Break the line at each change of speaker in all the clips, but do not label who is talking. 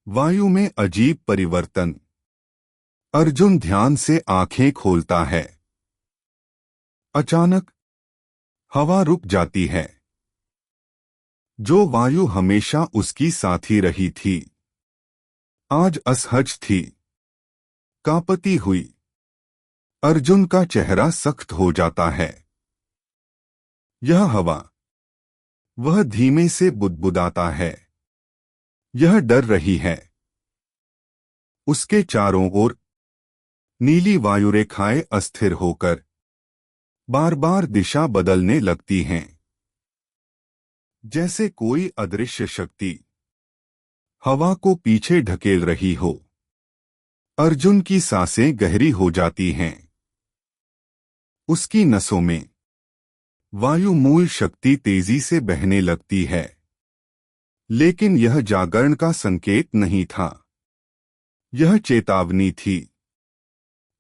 वायु में अजीब परिवर्तन। अर्जुन ध्यान से आंखें खोलता है। अचानक हवा रुक जाती है। जो वायु हमेशा उसकी साथी रही थी, आज असहज थी, कांपती हुई। अर्जुन का चेहरा सख्त हो जाता है। यह हवा, वह धीमे से बुदबुदाता है। यह डर रही है। उसके चारों ओर नीली वायुरेखाएं अस्थिर होकर बार बार दिशा बदलने लगती हैं, जैसे कोई अदृश्य शक्ति हवा को पीछे ढकेल रही हो। अर्जुन की सांसें गहरी हो जाती हैं। उसकी नसों में वायु मूल शक्ति तेजी से बहने लगती है। लेकिन यह जागरण का संकेत नहीं था, यह चेतावनी थी।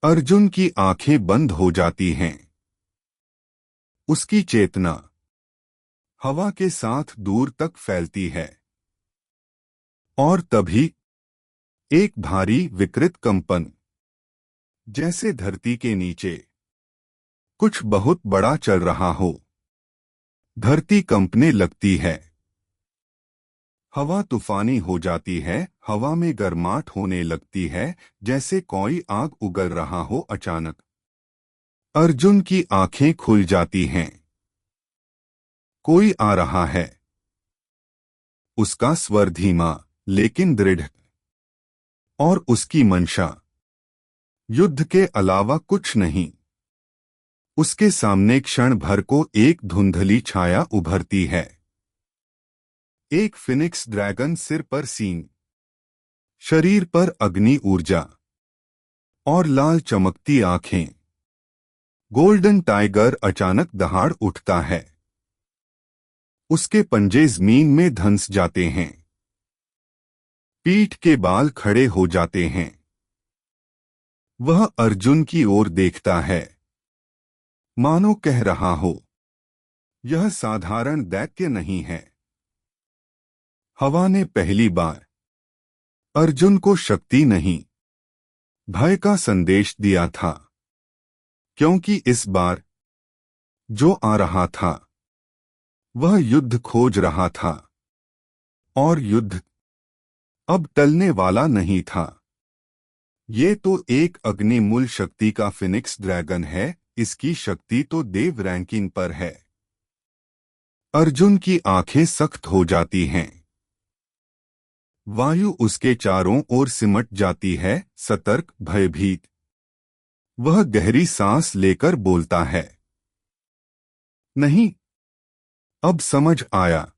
अर्जुन की आंखें बंद हो जाती हैं। उसकी चेतना हवा के साथ दूर तक फैलती है। और तभी एक भारी विकृत कंपन, जैसे धरती के नीचे कुछ बहुत बड़ा चल रहा हो। धरती कंपने लगती है। हवा तूफानी हो जाती है। हवा में गर्माहट होने लगती है, जैसे कोई आग उगल रहा हो। अचानक अर्जुन की आंखें खुल जाती हैं। कोई आ रहा है। उसका स्वर धीमा लेकिन दृढ़, और उसकी मंशा युद्ध के अलावा कुछ नहीं। उसके सामने क्षण भर को एक धुंधली छाया उभरती है। एक फिनिक्स ड्रैगन, सिर पर सींग, शरीर पर अग्नि ऊर्जा और लाल चमकती आंखें। गोल्डन टाइगर अचानक दहाड़ उठता है। उसके पंजे जमीन में धंस जाते हैं। पीठ के बाल खड़े हो जाते हैं। वह अर्जुन की ओर देखता है, मानो कह रहा हो, यह साधारण दैत्य नहीं है। हवा ने पहली बार अर्जुन को शक्ति नहीं, भय का संदेश दिया था। क्योंकि इस बार जो आ रहा था, वह युद्ध खोज रहा था। और युद्ध अब टलने वाला नहीं था। ये तो एक अग्निमूल शक्ति का फिनिक्स ड्रैगन है। इसकी शक्ति तो देव रैंकिंग पर है। अर्जुन की आंखें सख्त हो जाती हैं। वायु उसके चारों ओर सिमट जाती है, सतर्क, भयभीत। वह गहरी सांस लेकर बोलता है, नहीं, अब समझ आया।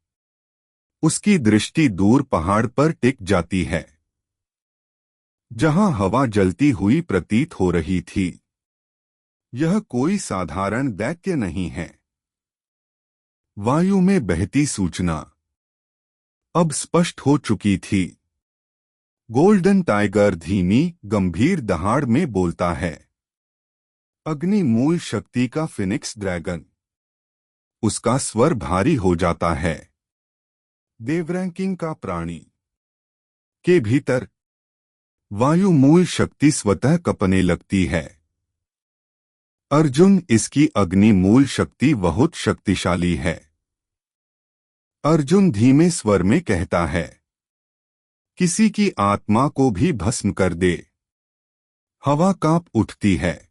उसकी दृष्टि दूर पहाड़ पर टिक जाती है, जहां हवा जलती हुई प्रतीत हो रही थी। यह कोई साधारण दैत्य नहीं है। वायु में बहती सूचना अब स्पष्ट हो चुकी थी। गोल्डन टाइगर धीमी, गंभीर दहाड़ में बोलता है, अग्नि मूल शक्ति का फिनिक्स ड्रैगन। उसका स्वर भारी हो जाता है। देवरैंकिंग का प्राणी। के भीतर वायु मूल शक्ति स्वतः कपने लगती है। अर्जुन, इसकी अग्नि मूल शक्ति बहुत शक्तिशाली है। अर्जुन धीमे स्वर में कहता है, किसी की आत्मा को भी भस्म कर दे। हवा कांप उठती है।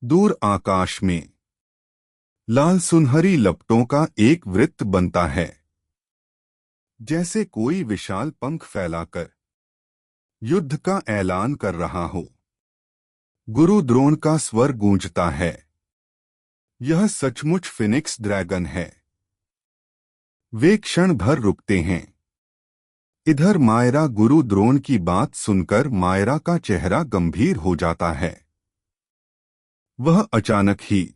दूर आकाश में लाल सुनहरी लपटों का एक वृत्त बनता है, जैसे कोई विशाल पंख फैलाकर युद्ध का ऐलान कर रहा हो। गुरु द्रोण का स्वर गूंजता है, यह सचमुच फिनिक्स ड्रैगन है। वे क्षण भर रुकते हैं। इधर मायरा, गुरु द्रोण की बात सुनकर मायरा का चेहरा गंभीर हो जाता है। वह अचानक ही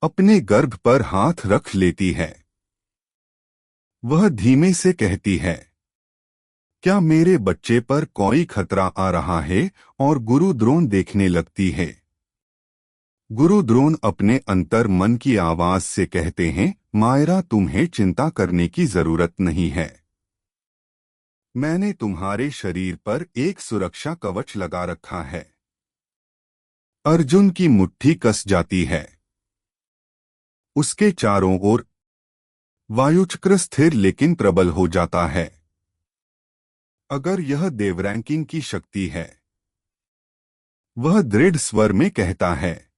अपने गर्भ पर हाथ रख लेती है। वह धीमे से कहती है, क्या मेरे बच्चे पर कोई खतरा आ रहा है? और गुरु द्रोण देखने लगती है। गुरु द्रोण अपने अंतर मन की आवाज से कहते हैं, मायरा, तुम्हें चिंता करने की जरूरत नहीं है। मैंने तुम्हारे शरीर पर एक सुरक्षा कवच लगा रखा है। अर्जुन की मुट्ठी कस जाती है। उसके चारों ओर वायुचक्र स्थिर लेकिन प्रबल हो जाता है। अगर यह देवरैंकिंग की शक्ति है, वह दृढ़ स्वर में कहता है,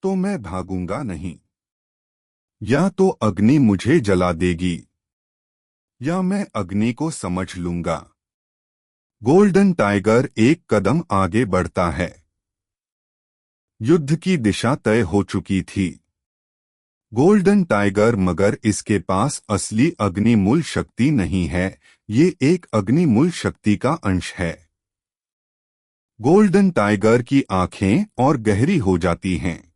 तो मैं भागूंगा नहीं। या तो अग्नि मुझे जला देगी, या मैं अग्नि को समझ लूंगा। गोल्डन टाइगर एक कदम आगे बढ़ता है। युद्ध की दिशा तय हो चुकी थी। गोल्डन टाइगर, मगर इसके पास असली अग्निमूल शक्ति नहीं है, ये एक अग्निमूल शक्ति का अंश है। गोल्डन टाइगर की आंखें और गहरी हो जाती हैं।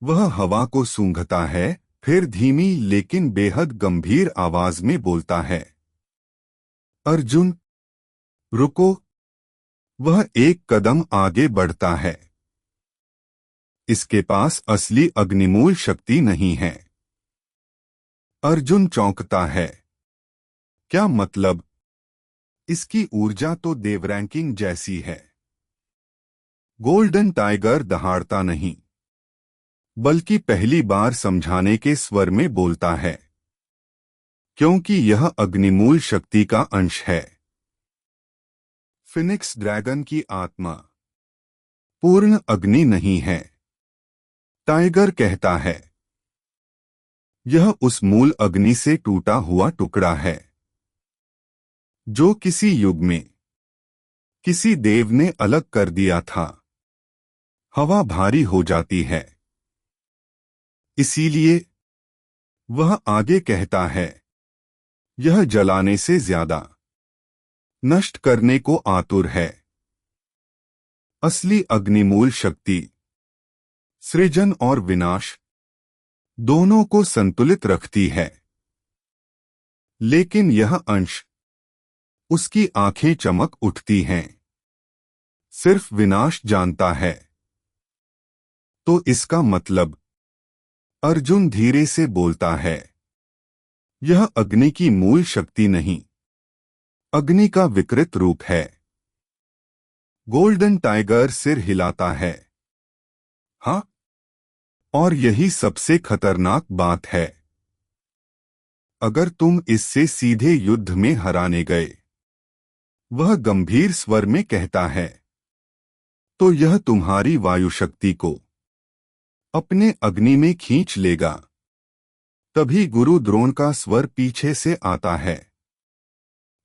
वह हवा को सूंघता है, फिर धीमी लेकिन बेहद गंभीर आवाज में बोलता है, अर्जुन रुको। वह एक कदम आगे बढ़ता है। इसके पास असली अग्निमूल शक्ति नहीं है। अर्जुन चौंकता है। क्या मतलब? इसकी ऊर्जा तो देवरैंकिंग जैसी है। गोल्डन टाइगर दहाड़ता नहीं, बल्कि पहली बार समझाने के स्वर में बोलता है, क्योंकि यह अग्निमूल शक्ति का अंश है। फिनिक्स ड्रैगन की आत्मा पूर्ण अग्नि नहीं है। टाइगर कहता है, यह उस मूल अग्नि से टूटा हुआ टुकड़ा है, जो किसी युग में किसी देव ने अलग कर दिया था। हवा भारी हो जाती है। इसीलिए वह आगे कहता है, यह जलाने से ज्यादा नष्ट करने को आतुर है। असली अग्निमूल शक्ति सृजन और विनाश दोनों को संतुलित रखती है। लेकिन यह अंश, उसकी आंखें चमक उठती हैं, सिर्फ विनाश जानता है। तो इसका मतलब? अर्जुन धीरे से बोलता है, यह अग्नि की मूल शक्ति नहीं, अग्नि का विकृत रूप है। गोल्डन टाइगर सिर हिलाता है। हाँ, और यही सबसे खतरनाक बात है। अगर तुम इससे सीधे युद्ध में हराने गए, वह गंभीर स्वर में कहता है, तो यह तुम्हारी वायु शक्ति को अपने अग्नि में खींच लेगा। तभी गुरु द्रोण का स्वर पीछे से आता है,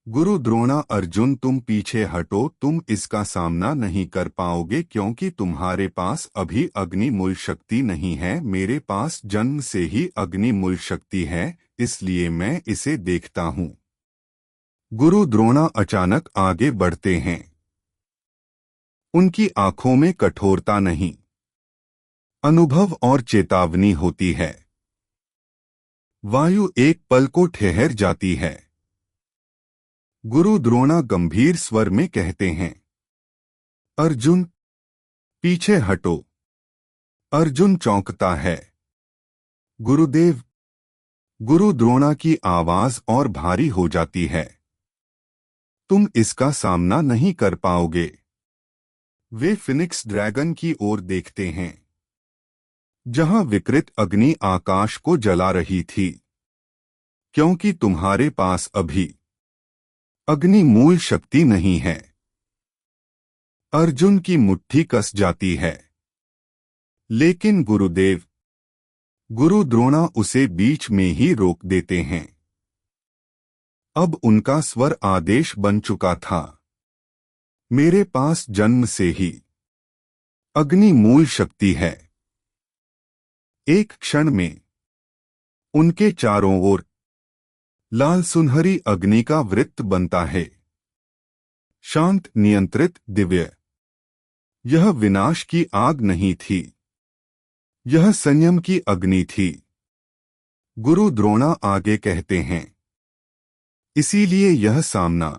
गुरु द्रोणा, अर्जुन तुम पीछे हटो, तुम इसका सामना नहीं कर पाओगे, क्योंकि तुम्हारे पास अभी अग्निमूल शक्ति नहीं है। मेरे पास जन्म से ही अग्निमूल शक्ति है, इसलिए मैं इसे देखता हूँ। गुरु द्रोणा अचानक आगे बढ़ते हैं। उनकी आंखों में कठोरता नहीं, अनुभव और चेतावनी होती है। वायु एक पल को ठहर जाती है। गुरु द्रोणा गंभीर स्वर में कहते हैं, अर्जुन पीछे हटो। अर्जुन चौंकता है। गुरुदेव। गुरु द्रोणा की आवाज और भारी हो जाती है, तुम इसका सामना नहीं कर पाओगे। वे फिनिक्स ड्रैगन की ओर देखते हैं, जहां विकृत अग्नि आकाश को जला रही थी, क्योंकि तुम्हारे पास अभी अग्नि मूल शक्ति नहीं है। अर्जुन की मुट्ठी कस जाती है। लेकिन गुरुदेव। गुरु द्रोणा उसे बीच में ही रोक देते हैं। अब उनका स्वर आदेश बन चुका था। मेरे पास जन्म से ही अग्नि मूल शक्ति है। एक क्षण में उनके चारों ओर लाल सुनहरी अग्नि का वृत्त बनता है। शांत, नियंत्रित, दिव्य। यह विनाश की आग नहीं थी, यह संयम की अग्नि थी। गुरु द्रोणा आगे कहते हैं, इसीलिए यह सामना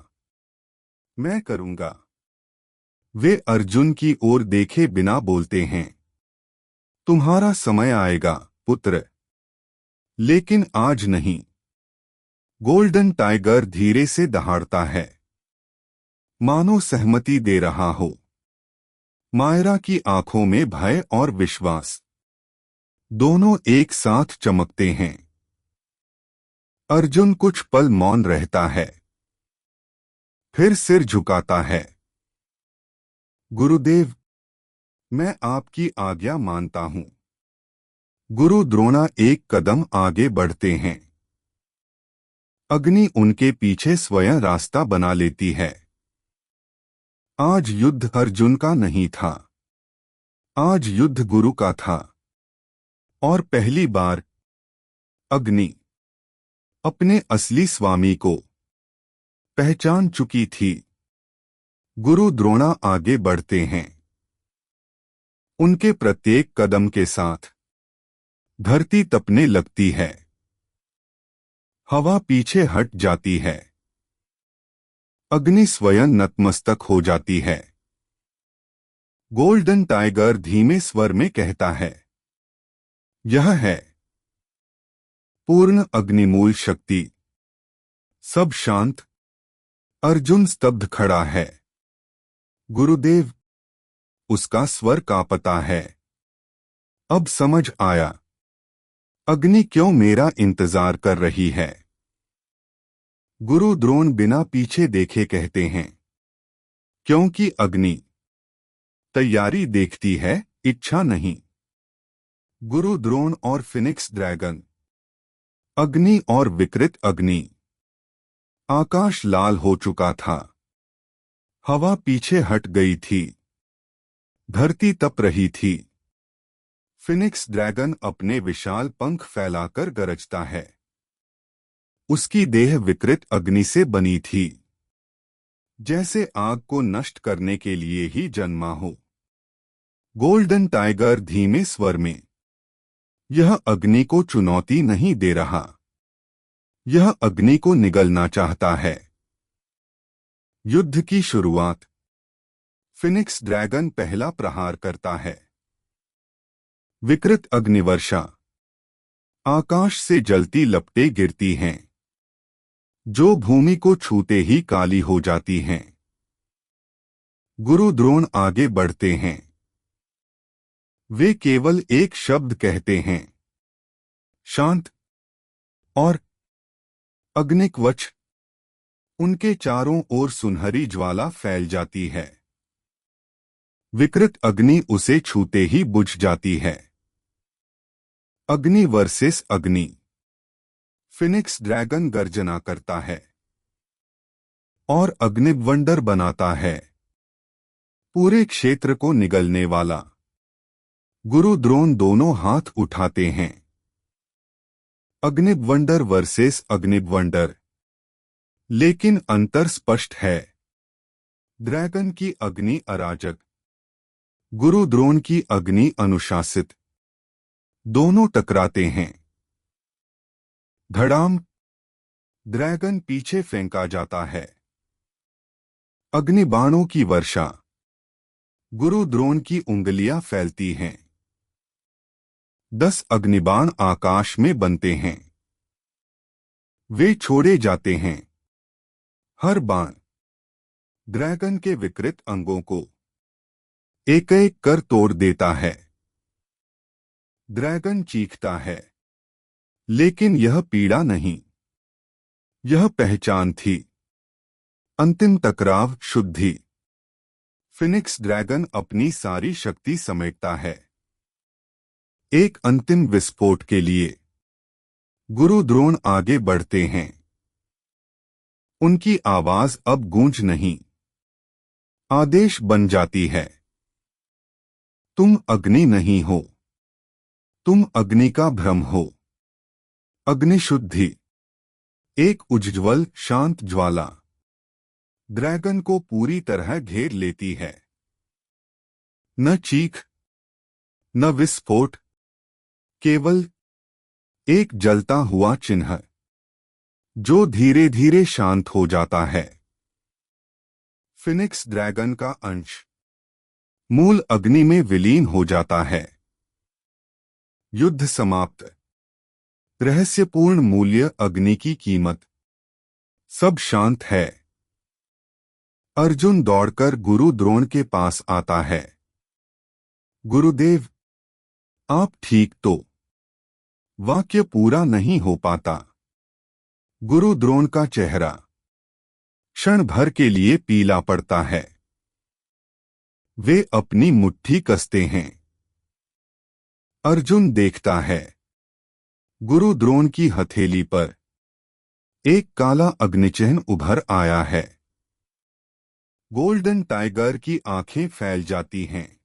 मैं करूंगा। वे अर्जुन की ओर देखे बिना बोलते हैं, तुम्हारा समय आएगा पुत्र, लेकिन आज नहीं। गोल्डन टाइगर धीरे से दहाड़ता है, मानो सहमति दे रहा हो। मायरा की आंखों में भय और विश्वास दोनों एक साथ चमकते हैं। अर्जुन कुछ पल मौन रहता है, फिर सिर झुकाता है। गुरुदेव, मैं आपकी आज्ञा मानता हूं। गुरु द्रोणा एक कदम आगे बढ़ते हैं। अग्नि उनके पीछे स्वयं रास्ता बना लेती है। आज युद्ध अर्जुन का नहीं था, आज युद्ध गुरु का था। और पहली बार अग्नि अपने असली स्वामी को पहचान चुकी थी। गुरु द्रोणा आगे बढ़ते हैं। उनके प्रत्येक कदम के साथ धरती तपने लगती है, हवा पीछे हट जाती है, अग्नि स्वयं नतमस्तक हो जाती है। गोल्डन टाइगर धीमे स्वर में कहता है, यह है पूर्ण अग्निमूल शक्ति। सब शांत। अर्जुन स्तब्ध खड़ा है। गुरुदेव, उसका स्वर कांपता है। अब समझ आया, अग्नि क्यों मेरा इंतजार कर रही है। गुरु द्रोण बिना पीछे देखे कहते हैं, क्योंकि अग्नि तैयारी देखती है, इच्छा नहीं। गुरु द्रोण और फिनिक्स ड्रैगन। अग्नि और विकृत अग्नि। आकाश लाल हो चुका था, हवा पीछे हट गई थी, धरती तप रही थी। फिनिक्स ड्रैगन अपने विशाल पंख फैलाकर गरजता है। उसकी देह विकृत अग्नि से बनी थी, जैसे आग को नष्ट करने के लिए ही जन्मा हो। गोल्डन टाइगर धीमे स्वर में, यह अग्नि को चुनौती नहीं दे रहा, यह अग्नि को निगलना चाहता है। युद्ध की शुरुआत। फिनिक्स ड्रैगन पहला प्रहार करता है। विकृत अग्निवर्षा। आकाश से जलती लपटें गिरती हैं, जो भूमि को छूते ही काली हो जाती हैं। गुरु द्रोण आगे बढ़ते हैं। वे केवल एक शब्द कहते हैं, शांत। और अग्निकवच। उनके चारों ओर सुनहरी ज्वाला फैल जाती है। विकृत अग्नि उसे छूते ही बुझ जाती है। अग्नि वर्सेस अग्नि। फिनिक्स ड्रैगन गर्जना करता है और अग्निवंडर बनाता है, पूरे क्षेत्र को निगलने वाला। गुरु द्रोण दोनों हाथ उठाते हैं। अग्निवंडर वर्सेस अग्निवंडर। लेकिन अंतर स्पष्ट है। ड्रैगन की अग्नि अराजक, गुरु द्रोण की अग्नि अनुशासित। दोनों टकराते हैं। धड़ाम। ड्रैगन पीछे फेंका जाता है। अग्निबाणों की वर्षा। गुरु द्रोण की उंगलियां फैलती हैं। 10 अग्निबाण आकाश में बनते हैं। वे छोड़े जाते हैं। हर बाण ड्रैगन के विकृत अंगों को एक एक कर तोड़ देता है। ड्रैगन चीखता है, लेकिन यह पीड़ा नहीं, यह पहचान थी। अंतिम टकराव, शुद्धि। फिनिक्स ड्रैगन अपनी सारी शक्ति समेटता है, एक अंतिम विस्फोट के लिए। गुरु द्रोण आगे बढ़ते हैं। उनकी आवाज अब गूंज नहीं, आदेश बन जाती है। तुम अग्नि नहीं हो, तुम अग्नि का भ्रम हो। अग्निशुद्धि। एक उज्ज्वल शांत ज्वाला ड्रैगन को पूरी तरह घेर लेती है। न चीख, न विस्फोट, केवल एक जलता हुआ चिन्ह, जो धीरे धीरे शांत हो जाता है। फिनिक्स ड्रैगन का अंश मूल अग्नि में विलीन हो जाता है। युद्ध समाप्त। रहस्यपूर्ण मूल्य, अग्नि की कीमत। सब शांत है। अर्जुन दौड़कर गुरु द्रोण के पास आता है। गुरुदेव, आप ठीक तो? वाक्य पूरा नहीं हो पाता। गुरु द्रोण का चेहरा क्षण भर के लिए पीला पड़ता है। वे अपनी मुट्ठी कसते हैं। अर्जुन देखता है, गुरु द्रोण की हथेली पर एक काला अग्निचिह्न उभर आया है। गोल्डन टाइगर की आंखें फैल जाती हैं।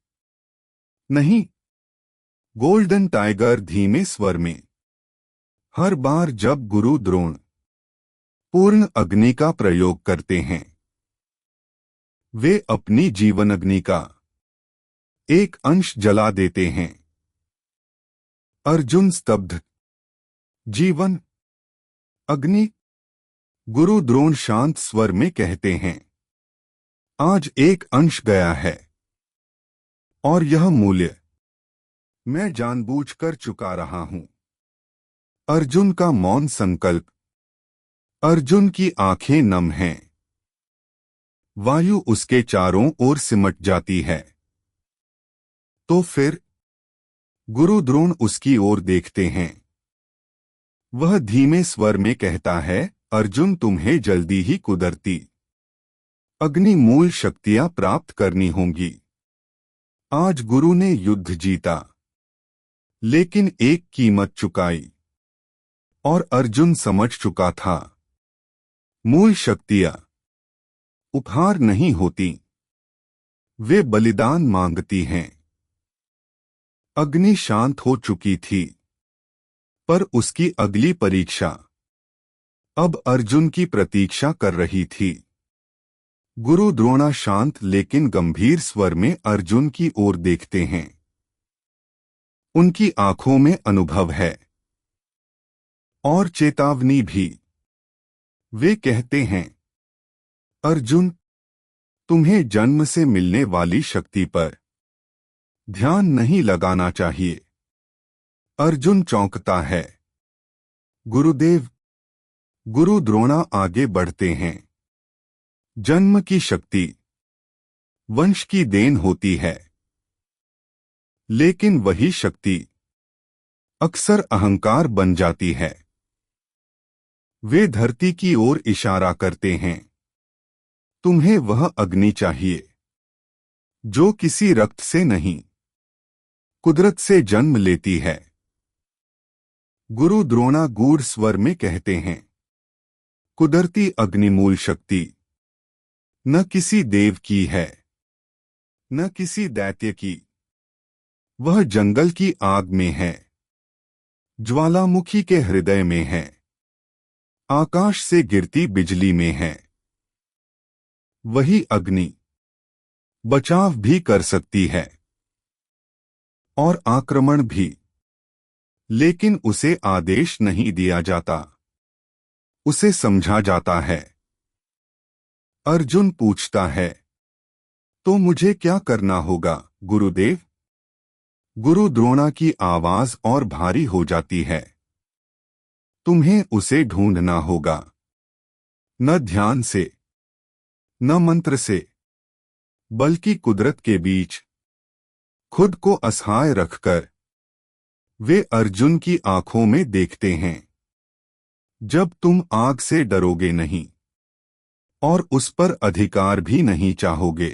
नहीं। गोल्डन टाइगर धीमे स्वर में, हर बार जब गुरु द्रोण पूर्ण अग्नि का प्रयोग करते हैं, वे अपनी जीवन अग्नि का एक अंश जला देते हैं। अर्जुन स्तब्ध। जीवन अग्नि? गुरु द्रोण शांत स्वर में कहते हैं, आज एक अंश गया है, और यह मूल्य मैं जानबूझकर चुका रहा हूं। अर्जुन का मौन संकल्प। अर्जुन की आंखें नम हैं। वायु उसके चारों ओर सिमट जाती है। तो फिर गुरु द्रोण उसकी ओर देखते हैं। वह धीमे स्वर में कहता है, अर्जुन, तुम्हें जल्दी ही कुदरती अग्नि मूल शक्तियां प्राप्त करनी होंगी। आज गुरु ने युद्ध जीता, लेकिन एक कीमत चुकाई, और अर्जुन समझ चुका था, मूल शक्तियां उपहार नहीं होती, वे बलिदान मांगती हैं। अग्नि शांत हो चुकी थी, पर उसकी अगली परीक्षा अब अर्जुन की प्रतीक्षा कर रही थी। गुरु द्रोणा शांत लेकिन गंभीर स्वर में अर्जुन की ओर देखते हैं। उनकी आंखों में अनुभव है और चेतावनी भी। वे कहते हैं, अर्जुन, तुम्हें जन्म से मिलने वाली शक्ति पर ध्यान नहीं लगाना चाहिए। अर्जुन चौंकता है। गुरुदेव। गुरु द्रोणा आगे बढ़ते हैं। जन्म की शक्ति वंश की देन होती है, लेकिन वही शक्ति अक्सर अहंकार बन जाती है। वे धरती की ओर इशारा करते हैं, तुम्हें वह अग्नि चाहिए जो किसी रक्त से नहीं, कुदरत से जन्म लेती है। गुरु द्रोणा गूढ़ स्वर में कहते हैं, कुदरती अग्निमूल शक्ति न किसी देव की है, न किसी दैत्य की। वह जंगल की आग में है, ज्वालामुखी के हृदय में है, आकाश से गिरती बिजली में है। वही अग्नि बचाव भी कर सकती है और आक्रमण भी, लेकिन उसे आदेश नहीं दिया जाता, उसे समझा जाता है। अर्जुन पूछता है, तो मुझे क्या करना होगा गुरुदेव? गुरु द्रोणा की आवाज और भारी हो जाती है। तुम्हें उसे ढूंढना होगा, न ध्यान से, न मंत्र से, बल्कि कुदरत के बीच खुद को असहाय रखकर। वे अर्जुन की आंखों में देखते हैं। जब तुम आग से डरोगे नहीं और उस पर अधिकार भी नहीं चाहोगे,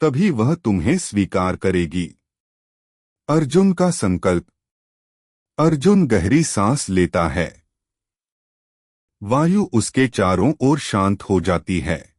तभी वह तुम्हें स्वीकार करेगी। अर्जुन का संकल्प। अर्जुन गहरी सांस लेता है। वायु उसके चारों ओर शांत हो जाती है।